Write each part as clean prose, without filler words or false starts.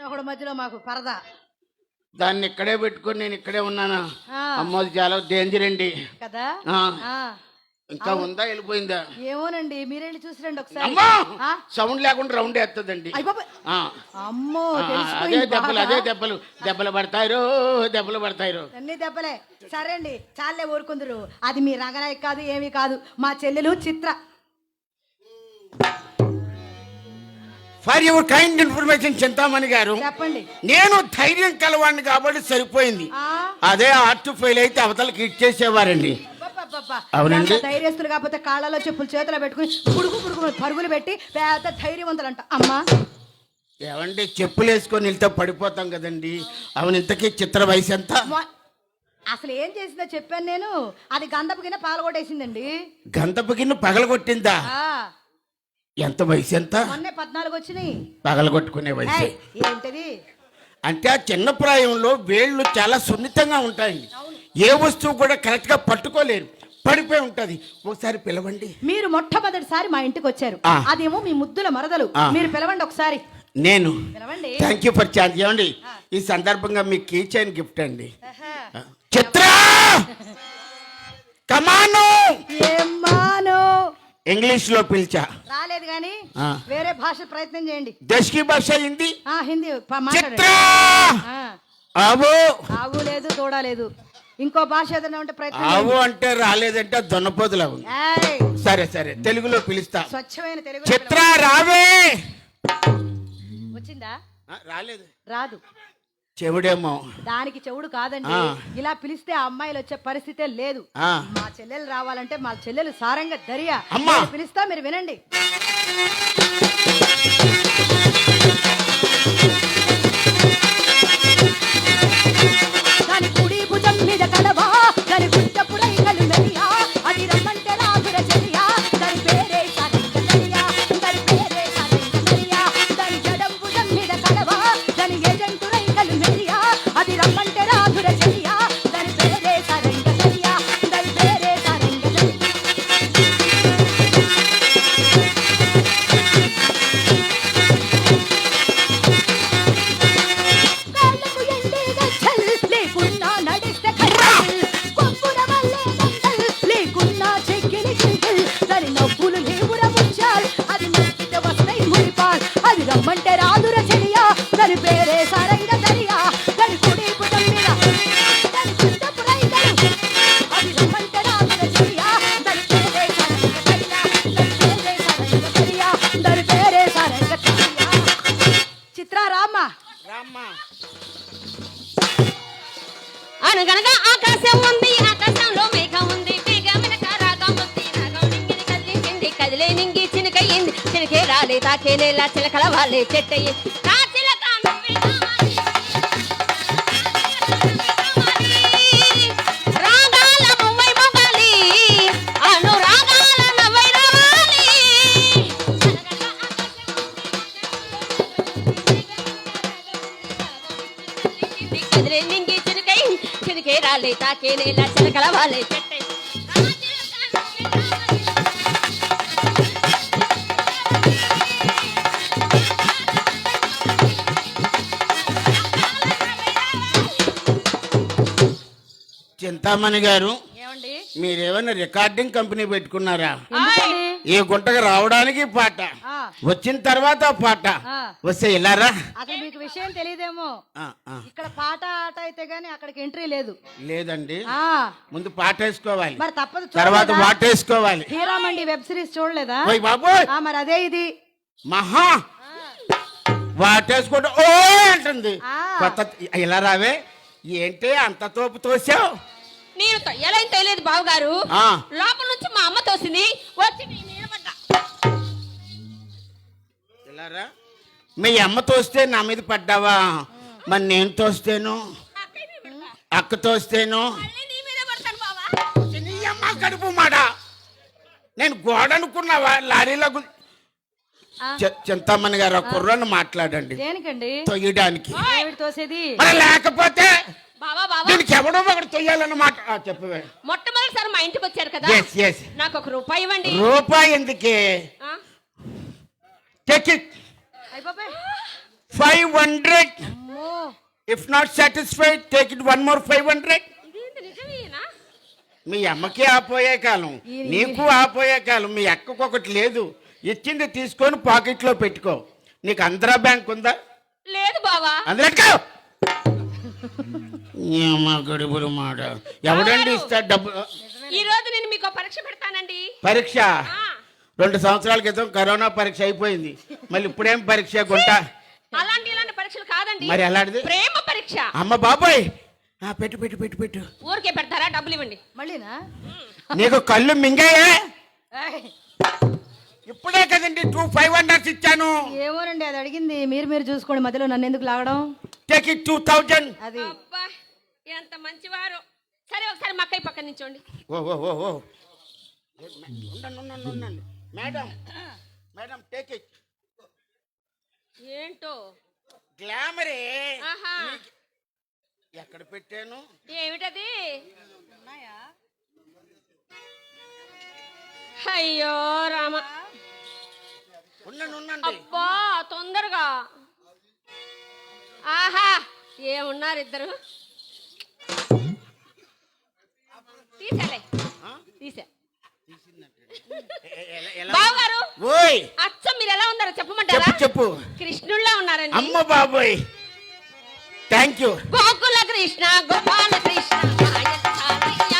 ఒకడు మధ్యలో మాకు పరదా. దాన్ని ఇక్కడే పెట్టుకొని నేను ఇక్కడే ఉన్నాను. అమ్మోది చాలా డేంజర్ అండి కదా. ఇంకా ఉందా వెళ్ళిపోయిందా ఏమోనండి, మీరెళ్ళి చూసిరండి ఒకసారి. అమ్మా సౌండ్ లేకుండా రౌండ్ వేస్తుందండి. అమ్మో అదే దెబ్బలు పడతాయి అన్ని దెబ్బలే. సరే అండి, చాలే ఊరుకుందరు. అది మీ రంగనాయక్ కాదు, ఏమీ కాదు, మా చెల్లెలు Chitra. For your kind information Chintamani garu, చెప్పండి. నేను ధైర్యం కలవాడిని కాబట్టి సరిపోయింది. అదే ఆర్ట్ ఫెయిల్ అయితే అవతలకి ఇచ్చేసేవారండి. అవునండి, ధైర్యస్తులు కాకపోతే కాళ్ళలో చెప్పులు చేతిలో పెట్టుకుని పుడుగు పరుగులు పెట్టి పెద్ద ధైర్యవంతులంట. అమ్మా ఏమండి, చెప్పులు వేసుకొని వెళ్తే పడిపోతాం కదండి. అవును, ఇంతకీ చిత్ర వయసు ఎంత? అసలు ఏం చేసిందో చెప్పాను నేను. అది గంధపు గిన్నె పాల్గొట్టేసిందండి. గంధపు గిన్నె పగలగొట్టిందా? ఎంత వయసు ఎంత? మొన్నే 14 వచ్చినాయి. పగలగొట్టుకునే వయసు ఏంటిది అంటే ఆ చిన్న ప్రాయంలో వేళ్ళు చాలా సున్నితంగా ఉంటాయి. ఏ వస్తువు కూడా కరెక్ట్ గా పట్టుకోలేరు, పడిపోయి ఉంటది. ఒకసారి పిలవండి. మీరు మొట్టమొదటిసారి మా ఇంటికి వచ్చారు, అదేమో మీ ముద్దుల మరదలు. మీరు పిలవండి ఒకసారి. నేను పిలవండి. Thank you for chance. ఏమండి, ఈ సందర్భంగా మీకు కీ చైన్ గిఫ్ట్ అండి. చిత్ర కమాను. ఏమాను ఇంగ్లీష్ లో పిలిచా, రాలేదు గాని వేరే భాష ప్రయత్నం చేయండి. దేశీ భాష హిందీ. హిందీ చిత్ర ఆవు. ఆవు లేదు, తోడలేదు. ఇంకో భాష ఏదైనా ఉంటే ప్రయత్నం. ఆవు అంటే రాలేదంటే దొన్నపోతులా ఉంది. సరే సరే, తెలుగులో పిలుస్తా. స్వచ్ఛమైన తెలుగు. చిత్ర రావే. వచ్చిందా? రాలేదు. రాదు. చెవుడేమో. దానికి చెవుడు కాదండి, ఇలా పిలిస్తే ఆ అమ్మాయిలు వచ్చే పరిస్థితే లేదు. మా చెల్లెలు రావాలంటే మా చెల్లెలు సారంగా దరియా పిలుస్తా, మీరు వినండి. దాని కుడి భుజం మీద కడవా, దాని పుట్టపురై కలు మెరియా, అది రమ్మంటే రాజుల చెరియా, దాని పేరే సారంగ దరియా, దాని పేరే సారంగ దరియా. దాని జడం భుజం మీద కడవా, దాని ఏజెంటురై కలు మెరియా, అది రమ్మంటే రాజుల చెరియా, దాని పేరే సారంగ దరియా, దాని పేరే సారంగ దరియా. కాళ్ళకు ఎండే గచ్చల్ లేకున్నా నడిస్తే కళ్ళల్, కొప్పున వల్లే దండల్ లేకున్నా చెక్కిలి చింతల్, దాని నవ్వులు లేవుర ముచ్చాల్, అది నవ్వితే వస్తాయి మురిపాల్, అది రమ్మంటే రాదుర చెలియా, దాని పేరే సారంగ దరియా. దాని కుడి భుజం మీద దాని చుట్టపు రైకలు, అది రమ్మంటే రాదుర చెలియా, దాని పేరే సారంగ దరియా, దాని పేరే సారంగ దరియా, దాని పేరే సారంగ దరియా. చిత్ర రామ్మ. అనగనగా ఆకాశం ఉంది, ఆకాశంలో మేఘం ఉంది, మేఘమైన రాగం ఉంది, రాగం నింగిని కదిలించింది, కదిలే నింగి చినికయ్యింది, చినికే రాలే తాకే నేల చిలకల వాళ్ళే చెట్టయ్యి. రాగాల మువ్వై మొగాలి, అనురాగాల నవ్వై రావాలి. కదిలే నింగి చినికే రాలే తాకే నేల చిలకల వాళ్ళే చెట్టయ్యి. చింతామణి గారు, ఏమండి, మీరేమైనా రికార్డింగ్ కంపెనీ పెట్టుకున్నారా? ఎందుకండి? ఈ గుంటకు రావడానికి పాట, వచ్చిన తర్వాత పాట వస్తే ఇలారా. అసలు మీకు విషయం తెలియదేమో, ఇక్కడ పాట ఆట అయితే గానీ అక్కడికి ఎంట్రీ లేదు. లేదండి, ముందు పాట వేసుకోవాలి, మరి తప్పదు, తర్వాత పాట వేసుకోవాలి. హీరామండి వెబ్ సిరీస్ చూడలేదా? బాబోయ్, మరి అదే ఇది మహా వాటేసుకుంటే ఓ అంటుంది. కొత్త ఇలా రావే, ఏంటి అంత తోపు తోసావు? నేను తొయ్యాలని తెలియదు బావగారు, లోపల నుంచి మా అమ్మ తోసింది, వచ్చి నిలబడ్డా. ఇలారా, మీ అమ్మ తోస్తే నా మీద పడ్డావా? మరి నేను తోస్తేను, అక్క తోస్తేను నీ అమ్మ కడుపు మాట. నేను గోడ అనుకున్నావా? లారీలో చింతామణి గారు, ఆ కుర్రను మాట్లాడండి. దేనికండి? తొయ్యడానికి. తోసేది మరి లేకపోతే బావా బావా దీనికి ఎవడో ఒకటి తొయ్యాలన్నమాట. చెప్పవే. మొట్టమొదటిసారి మా ఇంటికి వచ్చారు కదా, నాకు 1 రూపాయి ఇవ్వండి. రూపాయి ఎందుకే? 500. అమ్మో If not satisfied, take it one more 500. ఇదేంటి నిజమేనా? మీ అమ్మకి ఆపోయే కాలం, నీకు ఆపోయే కాలం. మీ అక్కకు ఒకటి లేదు, ఇచ్చింది తీసుకొని పాకెట్లో పెట్టుకో. నీకు ఆంధ్రా బ్యాంక్ ఉందా? లేదు బావా. అందులో గడుపులు మాట ఎవడండి ఇస్తాడు డబ్బు? ఈ రోజు నేను మీకు పరీక్ష పెడతానండి. పరీక్ష ఆ, 2 సంవత్సరాల క్రితం కరోనా పరీక్ష అయిపోయింది, మళ్ళీ ఇప్పుడేం పరీక్ష గుంట? ఇలాంటి పరీక్షలు కాదండి. మరి ఎలాంటిది? ప్రేమ పరీక్ష. అమ్మ బాబాయ్, పెట్టు పెట్టు పెట్టు పెట్టు. ఊరికే పెడతారా? డబ్బులు ఇవ్వండి. మళ్ళీనా నీకు కళ్ళు మింగాయే? ఏయ్, ఇప్పుడే కదండి 500 ఇచ్చాను. ఏమోనండి అది అడిగింది, మీరు చూసుకోండి, మధ్యలో నన్ను ఎందుకు లాగడం? Take it 2000. అది అబ్బా ఎంత మంచివారు. సరే ఒకసారి మా అక్కయ్య పక్కన నించోండి. ఓ ఓ ఓ ఓ ఉండండి. Madam madam take it. ఏంటో గ్లామరే. ఆహా. ఎక్కడ పెట్టాను? ఏమిటది? అయ్యో రామ. ఉండండి. అబ్బా తొందరగా. ఆహా ఏమున్నారు ఇద్దరు. తీసేలే తీసే. బావగారు ఓయ్ అచ్చం మీరు ఎలా ఉన్నారో చెప్పమంటారా? చెప్పు. కృష్ణుళ్ళ ఉన్నారండి. అమ్మ బాబోయ్, థ్యాంక్ యూ. గోకుల కృష్ణ గోపాల కృష్ణ మాయన్న సారయ్య.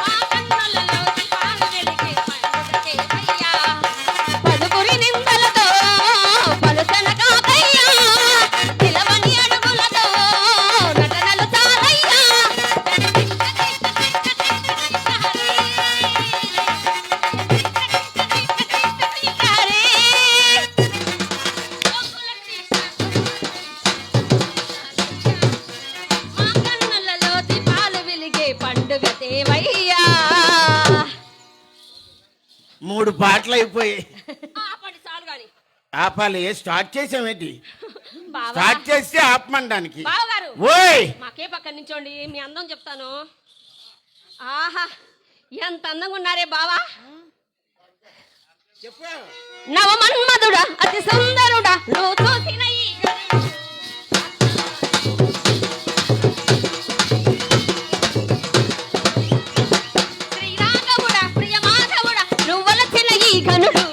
మా కన్నులలో దీపాలు వెలిగే పండుగకే అయ్యా. పలుకురి నిందలతో పలుసన కాకయ్యా. నిలవని అడుగులతో నటనలు చాలయ్యా. మా కన్నులలో దీపాలు వెలిగే పండుగ దేవయ్యా. 3 పాటలు అయిపోయాయి. ఆపండి చాలు గాని. ఆపాలి? స్టార్ట్ చేసామేంటి? బావా స్టార్ట్ చేస్తే ఆపమండానికి. బావగారు ఓయ్ మాకే పక్కన నించోండి, మీ అందం చెప్తాను. ఆహా ఎంత అందంగా ఉన్నారే బావా. చెప్పు. నవమన్మధుడా అతి సుందరుడా నువ్వు చూసిన ఈ గరుడు. శ్రీరాఘవుడా ప్రియ మాధవుడా నువ్వలసిన ఈ ఘనుడు.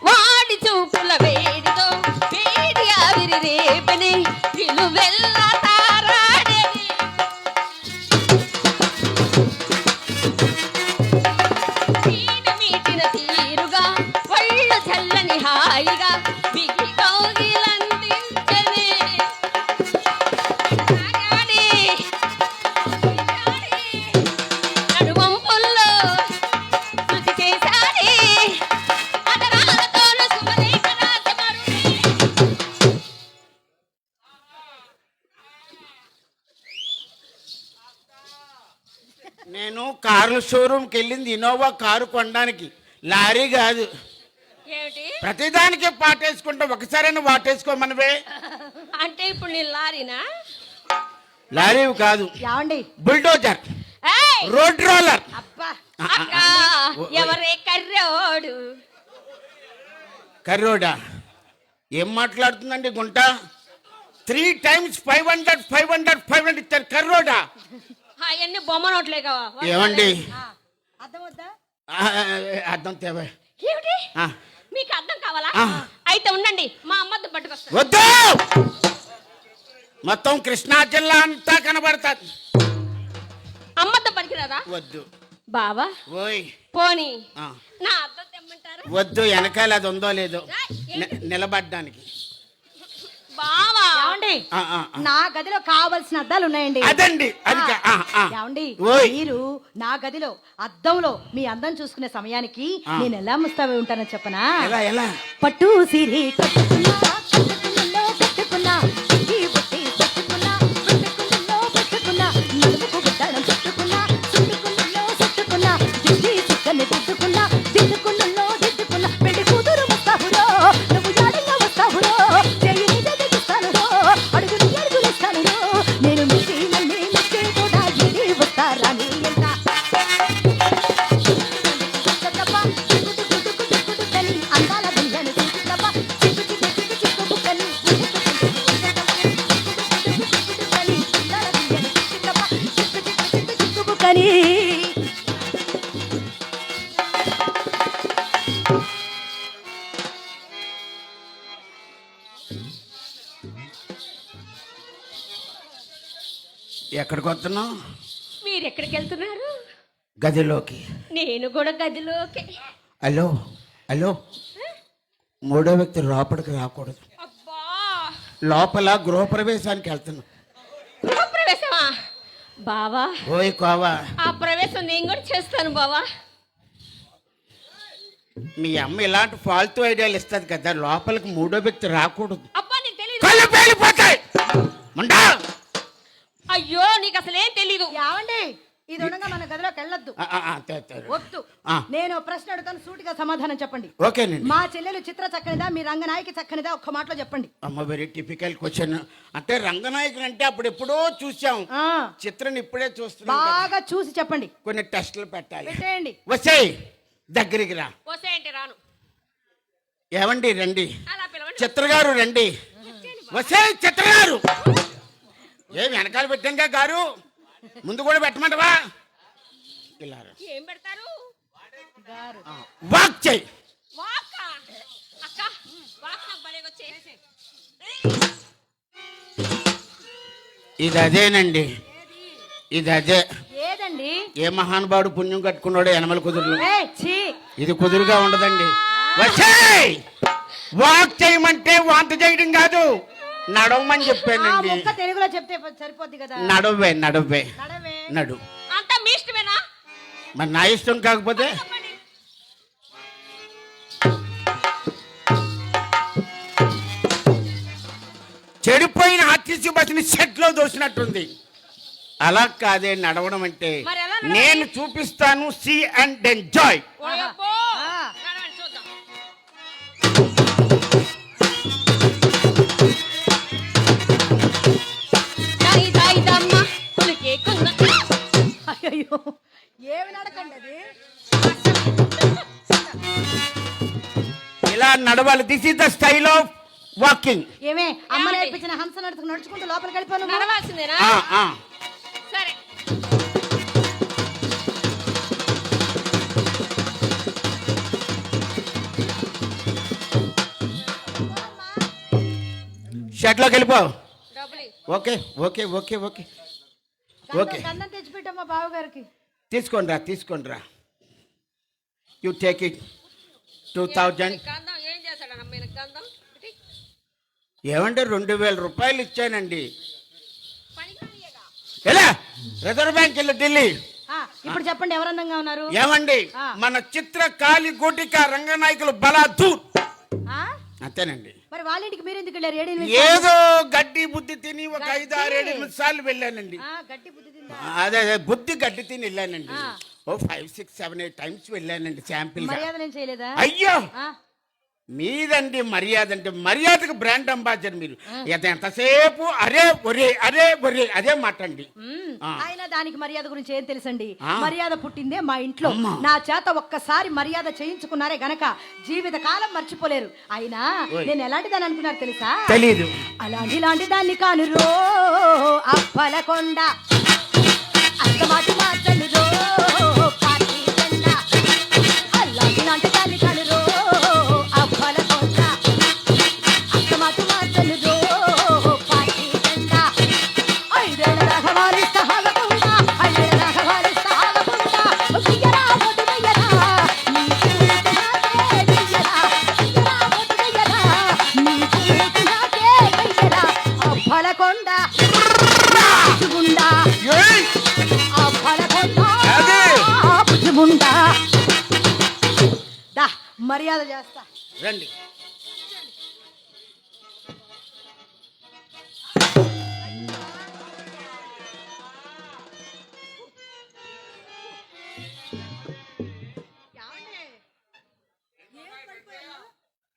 వాడి చూపుల వేడితో వేడి ఆవిరి రేపని నిలువెల్ల తారాడేది. మీటిన తీరుగా ఒళ్ళు చల్లని హాయిగా బిగి కౌగిలందించనే. ఆగాడి, ఈగాడి, నడువంపుల్లో శృతి చేశాడే. అదరాలతోను శుభలేఖ రాసమరుడే. నేను కార్ల షోరూమ్కి వెళ్ళింది ఇన్నోవా కారు కొనడానికి, లారీ కాదు. ఏమిటి ప్రతిదానికి పాటేసుకుంటా, ఒకసారైనా వాటేసుకోమనవే. అంటే ఇప్పుడు నేను లారీనా? లారీ కాదు, యావండి బుల్డోజర్, ఏయ్! Road roller. అబ్బా అక్క ఎవరే కర్రోడు? కర్రోడా? ఏం మాట్లాడుతుందండి గుంట? 3 times 500 ఇచ్చారు. కర్రోడా? అవన్నీ బొమ్మ నోట్లే కావా? ఏమండి? అర్థం వద్దా? అర్థం తేవే. ఏమిటి ఆ. మీకు అర్థం కావాలా? ఆ. అయితే ఉండండి మా అమ్మద్దు పట్టుకొస్తా. వద్దు, మొత్తం కృష్ణా జిల్లా అంతా కనబడతాది. అమ్మద్దు పనికిరాదా? వద్దు. బావా ఓయ్ పోనీ ఆ. నా అద్దం తెమ్మంటారా? వద్దు, వెనకాల అది ఉందో లేదో నిలబడ్డానికి. బావా యావండి ఆ, ఆ, ఆ. నా గదిలో కావలసిన అద్దాలు ఉన్నాయండి. అదండి అది యావండి ఓయ్. మీరు నా గదిలో అద్దంలో మీ అందం చూసుకునే సమయానికి నేను ఎలా ముస్తాబై ఉంటానో చెప్పనా? ఎలా ఎలా? పట్టు సిరి కట్టుకున్నా కట్టుకున్నా కట్టుకున్నా ఈ బుట్టి పెట్టుకున్నా పెట్టుకున్నా పెట్టుకున్నా నడుముకు గుడ్డడం చుట్టుకున్నా చుట్టుకున్నా చుట్టుకున్నా దిద్ది చుక్కని దిద్దుకున్నా దిద్దుకున్నా దిద్దుకున్నా పెళ్లి కూతురు వస్తావురో నువ్వు జాడంగా వస్తావురో ఎక్కడికి వస్తున్నావు? మీరు ఎక్కడికి వెళ్తున్నారు? గదిలోకి. నేను కూడా గదిలోకి. హలో హలో, మూడో వ్యక్తి లోపలికి రాకూడదు. అబ్బా, లోపల గృహప్రవేశానికి వెళ్తున్నాం. గృహప్రవేశమా బావా? ఓయ్ కోవా, ఆ ప్రవేశం నేను కూడా చేస్తాను బావా. మీ అమ్మ ఇలాంటి ఫాల్తూ ఐడియాలు ఇస్తుంది కదా, లోపలికి మూడో వ్యక్తి రాకూడదు. అబ్బా నీకు తెలియదు. కళ్ళు పేలిపోతాయి. ముండా. అయ్యో నీకు అసలేం తెలీదు. యావండి, ఇది ఉండగా మన గదిలోకి వెళ్ళొద్దు. వద్దు. నేను ప్రశ్న అడుగుతాను, సూటిగా సమాధానం చెప్పండి. ఓకేనండి. మా చెల్లెలు చిత్ర చక్కనిదా, మీ రంగనాయకి చక్కనిదా? ఒక్క మాటలో చెప్పండి. అమ్మ వెరీ టిపికల్ క్వశ్చన్. అంటే రంగనాయకుని అంటే అప్పుడు ఎప్పుడో చూసాం, ఆ, చిత్రని ఇప్పుడే చూస్తున్నాం. బాగా చూసి చెప్పండి. కొన్ని టెస్టులు పెట్టాలి. పెట్టేయండి. వచ్చేయ్, దగ్గరికి రా. వసేంటి రాను. ఏమండి రండి, అలా పిలవండి. చిత్ర గారు రండి. వసే చిత్ర గారు. ఏ వెనకాల పెట్టానుగా గారు, ముందు కూడా పెట్టమంటవా? ఇలా రా. ఏం పెడతారు? వాక్ చెయ్యి. వాక్ అక్క, వాక్ నాకు భలే వచ్చే. ఇది అదేనండి, ఇది అదే. ఏదండి? ఏ మహానుభావుడు పుణ్యం కట్టుకున్నాడో యనమల కుదురులో. ఏయ్, ఛీ. ఇది కుదురుగా ఉండదండి. వచ్చేయ్, వాక్ చేయమంటే వాంత చేయడం కాదు, నడవమని ఆ చెప్పానండి. ముక్క తెలుగులో చెప్తే సరిపోద్ది కదా. నడవే నడవే నడవే. నడు. అంతా మీ ఇష్టమేనా? మరి నా ఇష్టం కాకపోతే? చెప్పండి. చెడిపోయిన ఆర్టీసీ బస్సుని షెడ్ లో దోసినట్టుంది. అలా కాదే నడవడం అంటే. మరి ఎలా నడవాలి? నేను చూపిస్తాను, సీ అండ్ ఎంజాయ్. ఓయబ్బో. ఆ. నడవండి చూద్దాం. దాయి దాయి దమ్మ పులికే కుంద. అయ్యో, ఏమి నడకండి అది. ఇలా నడవాలి. This is the style of walking. ఏమే అమ్మ ఏమండి? నేర్పించిన హంస నడుచుకుంటూ లోపలికి వెళ్ళిపోను. నడవాల్సిందేనా? సరే. షెడ్ లోకి వెళ్ళిపో. డబ్బులు ఇవ్వు. Okay okay okay okay okay. గంధం తెచ్చిపెట్టమ్మా బావగారికి. తీసుకోండి రా, తీసుకోండి రా. You take it 2000. గంధం ఏం చేశాడు అమ్మ గంధం? ఇటు. ఏమంటే 2000 రూపాయలు ఇచ్చానండి. పనికిరానియేగా. ఎలా రిజర్వ్ బ్యాంక్ వెళ్ళి ఢిల్లీ. ఇప్పుడు చెప్పండి, ఎవరు అందంగా ఉన్నారు? ఏమండి, ఆ. మన చిత్ర కాళి గోటిక రంగనాయకులు బలాదూర్. ఆ? అంతేనండి. మరి వాళ్ళ ఇంటికి మీరు ఎందుకు వెళ్ళారు? ఏదో గడ్డి బుద్ధి తిని ఒక 5, 6, 7, 8 సార్లు వెళ్ళానండి. గట్టి బుద్ధి తిందా? అదే అదే బుద్ధి గడ్డి తిని వెళ్ళానండి. ఆ. ఓ 5, 6, 7, 8 టైమ్స్ వెళ్ళానండి శాంపిల్. మర్యాద నేను చేయలేదా? అయ్యో, ఆ? మీదండి మర్యాద. అంటే మర్యాదకు బ్రాండ్ అంబాసిడర్ మీరు. ఎంతసేపు అరే ఒరే అరే ఒరే అదే మాట అండి. ఆయన దానికి మర్యాద గురించి ఏం తెలుసండి? ఆ. మర్యాద పుట్టిందే మా ఇంట్లో. అమ్మా. నా చేత ఒక్కసారి మర్యాద చేయించుకున్నారే గనక జీవిత కాలం మర్చిపోలేరు. అయినా ఓయ్. నేను ఎలాంటి దాన్ని అనుకున్నారు తెలుసా? తెలీదు. అలాంటి దాన్ని కాను రో అప్పలకొండ, అత్తమాటి మాటలు రో పాటి చెండ. అలాంటి దాన్ని కాను రో అప్పలకొండ, అత్తమాటి మాటలు రో పాటి చెండ. ఐదేళ్ళ దాకా వారిస్తా ఆగకుండా, ఐదేళ్ళ దాకా వారిస్తా ఆగకుండా. వెయ్యరా వద్దు వెయ్యరా, నీ కూతురు నాకే వెయ్యరా. వెయ్యరా వద్దు వెయ్యరా, నీ కూతురు నాకే వెయ్యరా. అప్పలకొండ పుచ్చుగుండా, ఏయ్! అప్పలకొండ అదే. పుచ్చుగుండా. దా మర్యాద చేస్తా. రండి.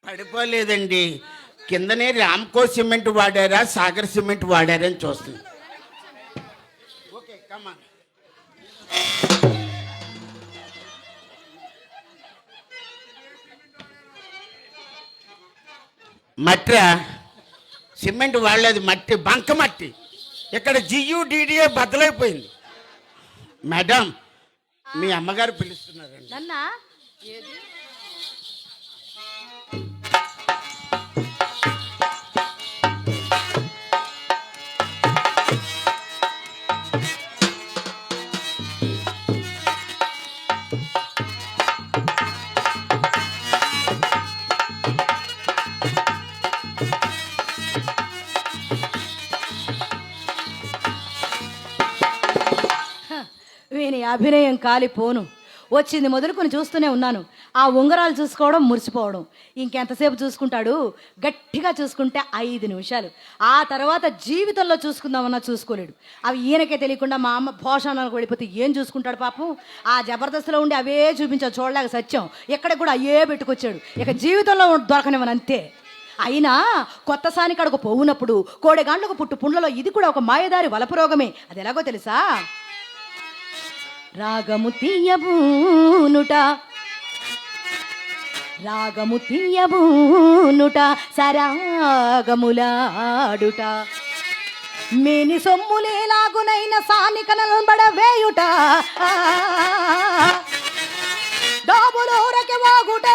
పడిపోలేదండి, కిందనే రామ్కో సిమెంట్ వాడారా సాగర్ సిమెంట్ వాడారా అని చూస్తుంది. Okay come on. మట్రా సిమెంట్ వాడలేదు, మట్టి బంక మట్టి. ఇక్కడ జియుడిడిఏ బద్దలైపోయింది. మేడం, మీ అమ్మగారు పిలుస్తున్నారండి. నన్నా నేను ఈ అభినయం కాలిపోను. వచ్చింది మొదలుకొని చూస్తూనే ఉన్నాను. ఆ ఉంగరాలు చూసుకోవడం మురిసిపోవడం. ఇంకెంతసేపు చూసుకుంటాడు? గట్టిగా చూసుకుంటే 5 నిమిషాలు. ఆ తర్వాత జీవితంలో చూసుకుందామన్నా చూసుకోలేడు. అవి ఈయనకే తెలియకుండా మా అమ్మ భోషణాలకు వెళ్ళిపోతే ఏం చూసుకుంటాడు పాపం? ఆ జబర్దస్త్లో ఉండి అవే చూపించావు, చూడలేక సత్యం. ఎక్కడికి కూడా అయ్యే పెట్టుకొచ్చాడు. ఇక జీవితంలో దొరకనివని అంతే. అయినా కొత్త సాని కడకు పోవునప్పుడు కోడెగాండ్లకు పుట్టు పుండ్లలో ఇది కూడా ఒక మాయదారి వలపు రోగమే. అది ఎలాగో తెలుసా? రాగము తీయబూనుట, రాగము తీయబూనుట, సరాగములాడుట, మేని సొమ్ములేలాగునైన సాని కనల్బడవేయుట, డాబులోరకి వాగుట,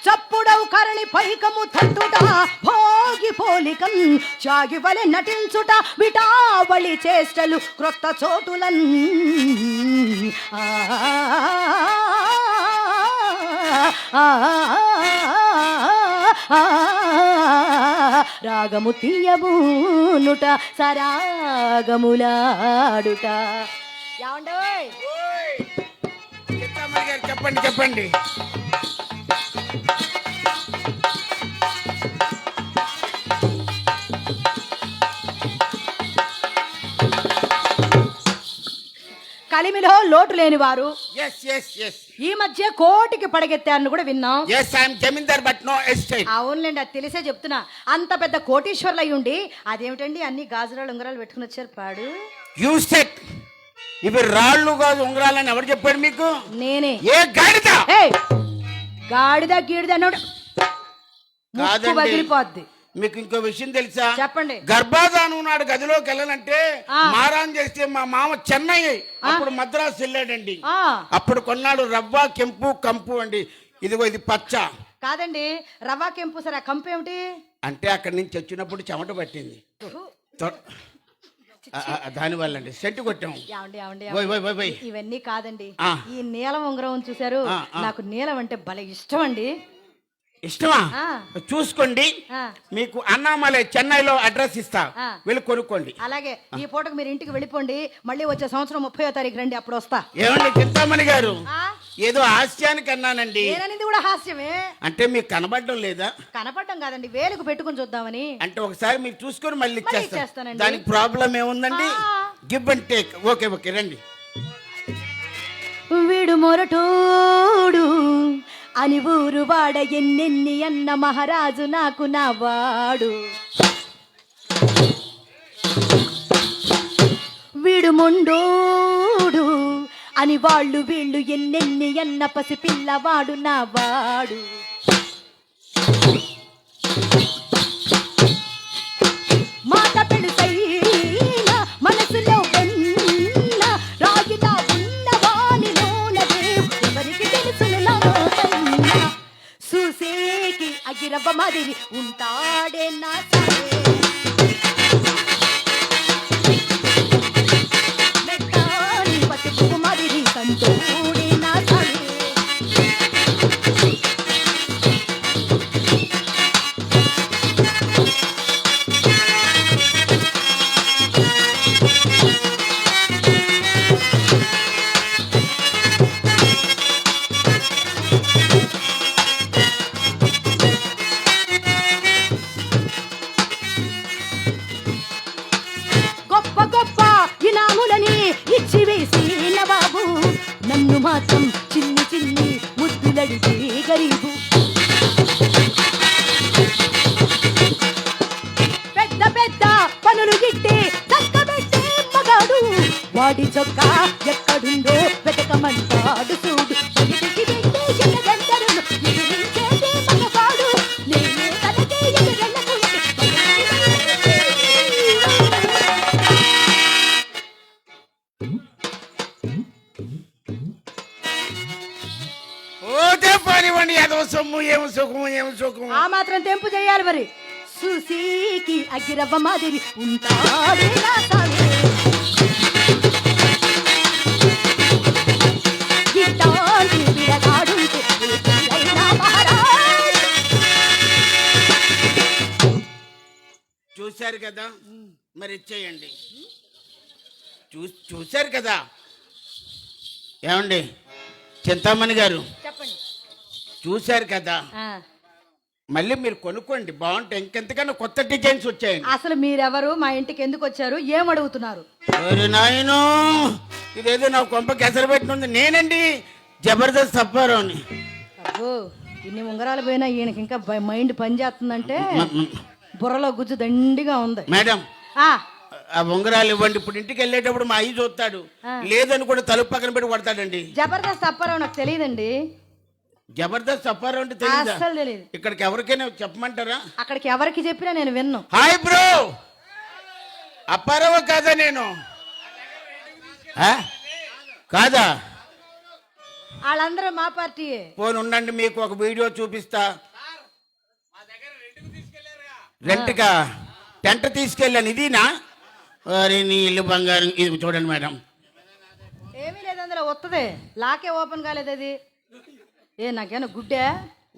చప్పుడవు కరణి పైకము తట్టుట, భోగి పోలికం చాగి వలె నటించుట, విటావళి చేష్టలు క్రొత్త చోటులన్, రాగము తీయబూనుట, సరాగములాడుట. ఏమండోయ్? చెప్పండి చెప్పండి. కలిమిలో లోటు లేని వారు yes ఈ మధ్య కోటికి పడగెత్తారని కూడా విన్నాం. yes I am zamindar but no estate. అవునులేండి, అది తెలిసే చెప్తున్నా. అంత పెద్ద కోటీశ్వర్లు అయి ఉండి అదేమిటండి అన్ని గాజురాలు ఉంగరాలు పెట్టుకుని వచ్చారు పాడు? యూ సెట్ ఇవి రాళ్ళు కాదు ఉంగరాలని ఎవరు చెప్పాడు మీకు? నేనే. ఏ గాడిద? గాడిద గీడిద అన్నాడు వదిలిపోద్ది. మీకు ఇంకో విషయం తెలుసా? చెప్పండి. గర్భాధానం నాడు గదిలోకి వెళ్ళనంటే మారాన్ చేస్తే మా మామ చెన్నై అప్పుడు మద్రాసు వెళ్ళాడండి. అప్పుడు కొన్నాడు రవ్వ కెంపు కంపు అండి. ఇదిగో ఇది పచ్చ కాదండి, రవ్వ కెంపు. సరే ఆ కంపు ఏమిటి అంటే అక్కడి నుంచి వచ్చినప్పుడు చెమట పట్టింది, దానివల్ల అండి సెంటు కొట్టాము. ఇవన్నీ కాదండి, ఈ నీలం ఉంగరం చూసారు? నాకు నీలం అంటే భలే ఇష్టం అండి. ఇష్టమా? చూసుకోండి. మీకు అన్నామలై చెన్నైలో అడ్రస్ ఇస్తా, వెళ్ళి కొనుక్కోండి. అలాగే ఈ పూటకు మీరు ఇంటికి వెళ్ళిపోండి. మళ్ళీ వచ్చే సంవత్సరం 30వ తారీఖు రండి, అప్పుడు వస్తా. ఏమండి చింతామణి గారు, ఏదో హాస్యానికి అన్నానండి. నేననేది కూడా హాస్యమే. అంటే మీకు కనబడడం లేదా? కనపడడం కాదండి, వేలుకు పెట్టుకుని చూద్దామని. అంటే ఒకసారి మీరు చూసుకొని మళ్ళీ ఇచ్చేస్తానండి. దానికి ప్రాబ్లం ఏముందండి? Give and take. ఓకే రండి. వీడు మొరటోడు అని ఊరు వాడ ఎన్నెన్ని అన్న మహారాజు నాకు నా వాడు. వీడు మొండోడు అని వాళ్ళు వీళ్ళు ఎన్నెన్ని అన్న పసి పిల్లవాడు నా వాడు. మాట పెడుతైన మనసులో వెన్న రాగిలా ఉన్నవానిలోన ఎవరికి తెలుసును నా చూసేకి అగిరవ్వ మాదిరి ఉంటాడే నా మెట్టాని పట్టుకు మాదిరి సంతోడే నా మాత్రం చిన్ని చిన్ని ముద్దులడిగే గరీబు. పెద్ద పెద్ద పనులు గిట్టే చక్కబెట్టే మగాడు వాడి చొక్కా ఎక్కడుందో వెతకమంటాడు చూడు. మగవాడు నేనే తనకే ఎదురెళ్ళకు. ఆ మాత్రం తెంపు చేయాలి మరి. సుసీకి అగిరవ్వ మాదిరి ఉంటాడే నా సామి. గిట్టాంటి విడగాడుంటే మహారాజు చూశారు కదా, మరి ఇచ్చేయండి. చూశారు కదా. ఏమండి చింతామణి గారు, చెప్పండి. చూశారు కదా, మళ్ళీ మీరు కొనుక్కోండి, బాగుంటాయి. ఇంకెంతకన్నా కొత్త డిజైన్స్ వచ్చాయండి. అసలు మీరెవరు, మా ఇంటికి ఎందుకు వచ్చారు, ఏం అడుగుతున్నారు? నాయను, ఇదేదో నా కొంపకి ఎసరు పెట్టింది. నేనండి జబర్దస్త్ అప్పారావుని. అబ్బో, ఇన్ని ఉంగరాలు పోయినా ఈయనకి ఇంకా మైండ్ పని చేస్తుందంటే బుర్రలో గుజ్జు దండిగా ఉంది. మేడం, ఆ ఉంగరాలు ఇవ్వండి. ఇప్పుడు ఇంటికి వెళ్ళేటప్పుడు మా అయ్యి చూస్తాడు, లేదని కూడా తలుపు పక్కన పెట్టి కొడతాడండి. జబర్దస్త్ అప్పారావు నాకు తెలియదండి. జబర్దస్త్ అప్పారావు అంటే తెలియదా? అస్సలు తెలియదు. ఇక్కడికి ఎవరికైనా చెప్పమంటారా? అక్కడికి ఎవరికి చెప్పినా నేను విన్ను. హాయ్ బ్రో, అప్పారావు కాదా నేను? కాదా? వాళ్ళందరూ మా పార్టీ. పోనీ ఉండండి, మీకు ఒక వీడియో చూపిస్తా. రెంట్గా టెంట్ తీసుకెళ్ళాను. ఇదినా? అరే నీ ఇల్లు బంగారం. ఇది చూడండి మేడం. ఏమీ లేదు అందులో, వస్తుంది. లాకే ఓపెన్ కాలేదు అది. నాకేనా గుడ్డే?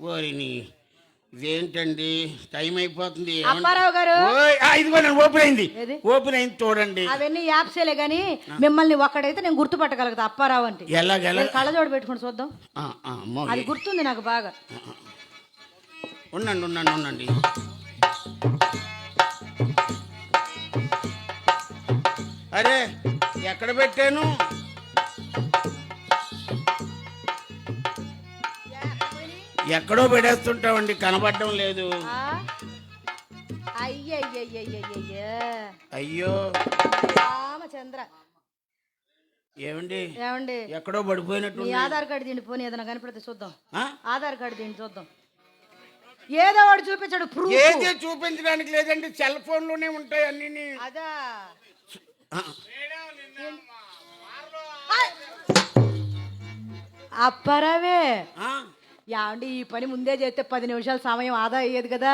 ఓరి నీ, ఇదేంటండి టైం అయిపోతుంది. అప్పారావు గారు, ఇదిగో నేను ఓపెన్ అయింది. ఓపెన్ అయింది చూడండి. అవన్నీ యాప్సేలే గానీ మిమ్మల్ని ఒక్కడైతే నేను గుర్తుపట్టగలుగుతా. అప్పారావు అంటే ఎలాగెలా? కళ్ళజోడు పెట్టుకుని చూద్దాం. అది గుర్తుంది నాకు బాగా. ఉండండి. అరే ఎక్కడ పెట్టాను? ఎక్కడో పెడేస్తుంటామండి, కనబడడం లేదు. అయ్యో రామచంద్ర, ఏమండి ఏమండి ఎక్కడో పడిపోయినట్టు. మీ ఆధార్ కార్డు తిండి పోనీ, ఏదైనా కనిపెడితే చూద్దాం. ఆధార్ కార్డు తిండి చూద్దాం. ఏదో వాడు చూపించాడు. ఏది చూపించడానికి లేదండి, సెల్ ఫోన్ లోనే ఉంటాయి అన్ని. అదా అప్పారావే, యాండి ఈ పని ముందే చేస్తే 10 నిమిషాలు సమయం ఆదా అయ్యేది కదా.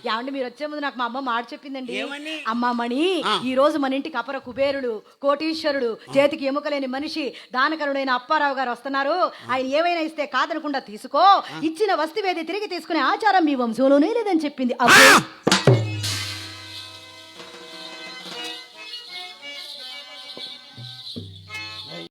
యాండి మీరు వచ్చే ముందు నాకు మా అమ్మ మాట చెప్పిందండి. అమ్మ మణి, ఈ రోజు మన ఇంటికి అపర కుబేరుడు, కోటీశ్వరుడు, చేతికి ఎముకలేని మనిషి, దానకరుడైన అప్పారావు గారు వస్తున్నారు. ఆయన ఏమైనా ఇస్తే కాదనకుండా తీసుకో, ఇచ్చిన వస్తువేది తిరిగి తీసుకునే ఆచారం మీ వంశంలోనే లేదని చెప్పింది.